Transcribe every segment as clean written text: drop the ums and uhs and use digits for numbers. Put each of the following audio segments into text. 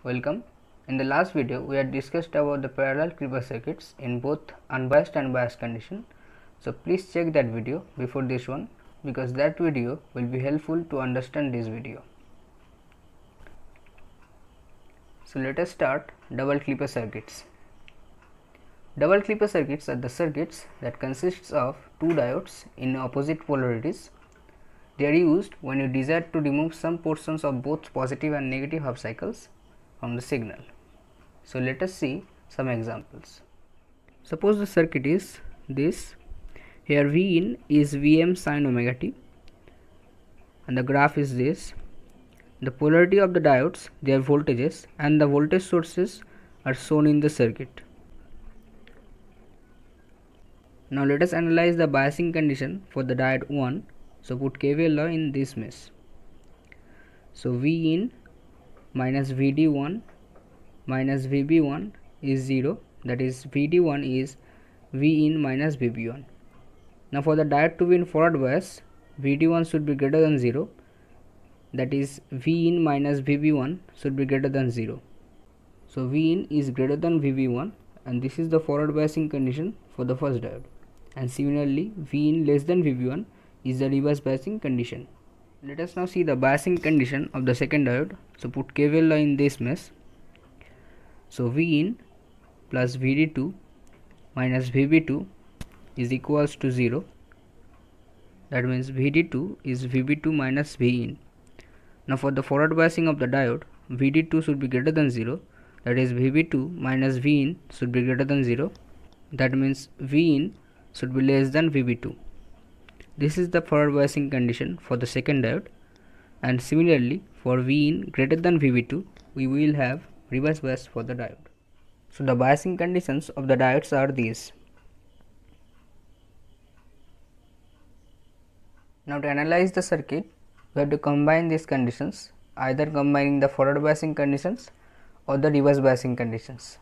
Welcome. In the last video, we had discussed about the parallel Creeper circuits in both unbiased and biased condition. So please check that video before this one because that video will be helpful to understand this video. So let us start double Creeper circuits. Double Creeper circuits are the circuits that consists of two diodes in opposite polarities. They are used when you desire to remove some portions of both positive and negative half cycles from the signal. So let us see some examples. Suppose the circuit is this. Here V in is Vm sin omega t and the graph is this. The polarity of the diodes, their voltages and the voltage sources are shown in the circuit. Now let us analyze the biasing condition for the diode 1. So put KVL law in this mesh. So V in minus Vd1 minus Vb1 is 0, that is Vd1 is V in minus Vb1. Now for the diode to be in forward bias, Vd1 should be greater than 0, that is V in minus Vb1 should be greater than 0. So V in is greater than Vb1 and this is the forward biasing condition for the first diode, and similarly V in less than Vb1 is the reverse biasing condition. Let us now see the biasing condition of the second diode. So put KVL law in this mesh. So V in plus Vd2 minus Vb2 is equals to 0. That means Vd2 is Vb2 minus V in. Now for the forward biasing of the diode, Vd2 should be greater than 0. That is Vb2 minus V in should be greater than 0. That means V in should be less than Vb2. This is the forward biasing condition for the second diode, and similarly for V in greater than Vb2 we will have reverse bias for the diode. So the biasing conditions of the diodes are these. Now to analyze the circuit, we have to combine these conditions, either combining the forward biasing conditions or the reverse biasing conditions.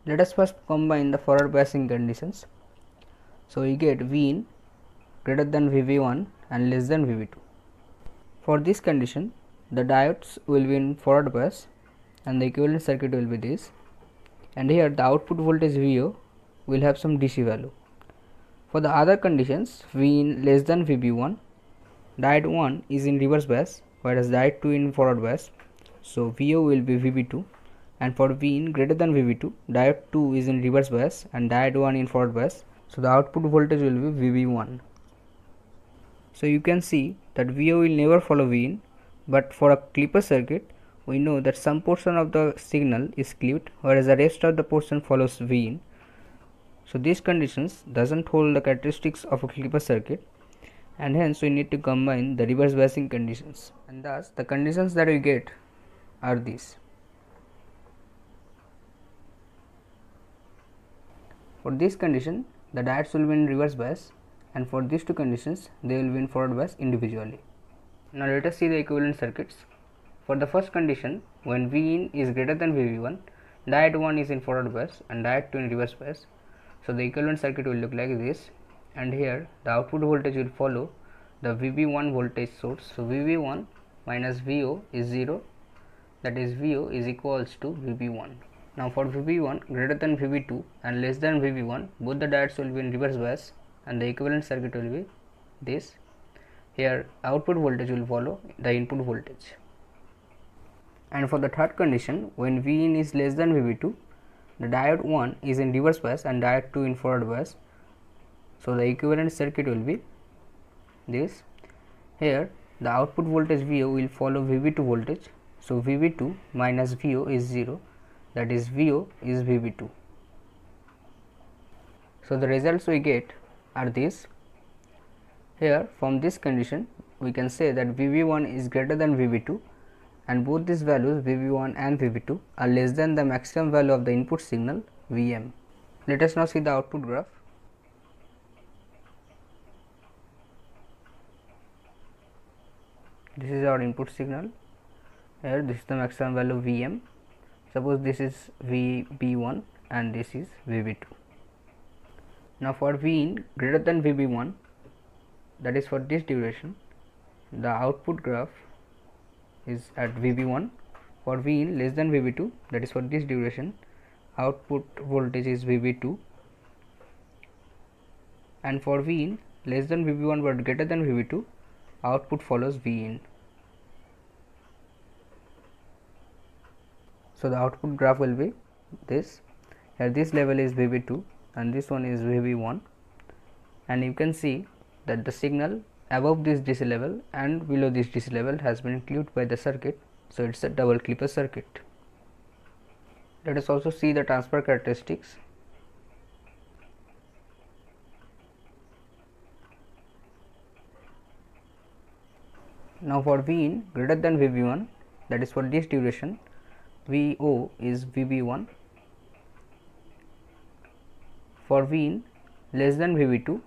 Let us first combine the forward biasing conditions. So we get V in greater than Vb1 and less than Vb2. For this condition, the diodes will be in forward bias and the equivalent circuit will be this, and here the output voltage VO will have some DC value. For the other conditions, V in less than Vb1, diode 1 is in reverse bias whereas diode 2 in forward bias, so VO will be Vb2, and for V in greater than Vb2, diode 2 is in reverse bias and diode 1 in forward bias, so the output voltage will be Vb1. So you can see that VO will never follow V in, but for a clipper circuit we know that some portion of the signal is clipped whereas the rest of the portion follows V in. So these conditions doesn't hold the characteristics of a clipper circuit, and hence we need to combine the reverse biasing conditions, and thus the conditions that we get are these. For this condition, the diodes will be in reverse bias, and for these two conditions they will be in forward bias individually. Now let us see the equivalent circuits. For the first condition, when V in is greater than Vb1, diode 1 is in forward bias and diode 2 in reverse bias. So the equivalent circuit will look like this, and here the output voltage will follow the Vb1 voltage source. So Vb1 minus VO is 0, that is VO is equals to Vb1. Now for Vb1 greater than Vb2 and less than Vb1, both the diodes will be in reverse bias and the equivalent circuit will be this. Here output voltage will follow the input voltage. And for the third condition, when V in is less than Vb2, the diode 1 is in reverse bias and diode 2 in forward bias. So the equivalent circuit will be this. Here the output voltage VO will follow Vb2 voltage. So Vb2 minus VO is 0, that is VO is Vb2. So the results we get are these. Here from this condition we can say that Vb1 is greater than Vb2, and both these values Vb1 and Vb2 are less than the maximum value of the input signal Vm. Let us now see the output graph. This is our input signal. Here this is the maximum value Vm. Suppose this is Vb1 and this is Vb2. Now for V in greater than Vb1, that is for this duration, the output graph is at Vb1 for V in less than VB2, that is for this duration, output voltage is VB2, and for V in less than VB1 but greater than VB2, output follows V in. So the output graph will be this. Here this level is VB2 and this one is VB1, and you can see that the signal above this DC level and below this DC level has been included by the circuit, so it's a double clipper circuit. Let us also see the transfer characteristics. Now for V in greater than VB1, that is for this duration, VO is VB1. For V in less than VB2,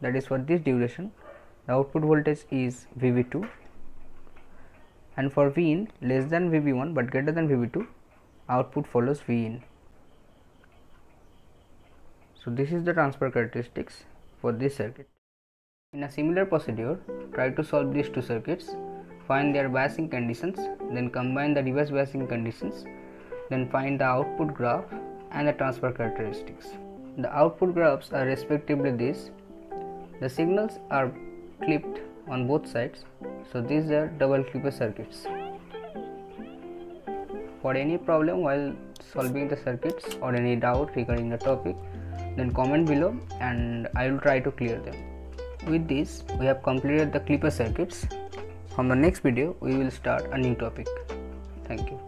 that is for this duration, the output voltage is VB2, and for V in less than VB1 but greater than VB2, output follows V in. So this is the transfer characteristics for this circuit. In a similar procedure, try to solve these two circuits, find their biasing conditions, then combine the reverse biasing conditions, then find the output graph and the transfer characteristics. The output graphs are respectively this. The signals are clipped on both sides, so these are double clipper circuits. For any problem while solving the circuits or any doubt regarding the topic, then comment below and I will try to clear them. With this, we have completed the clipper circuits. From the next video, we will start a new topic. Thank you.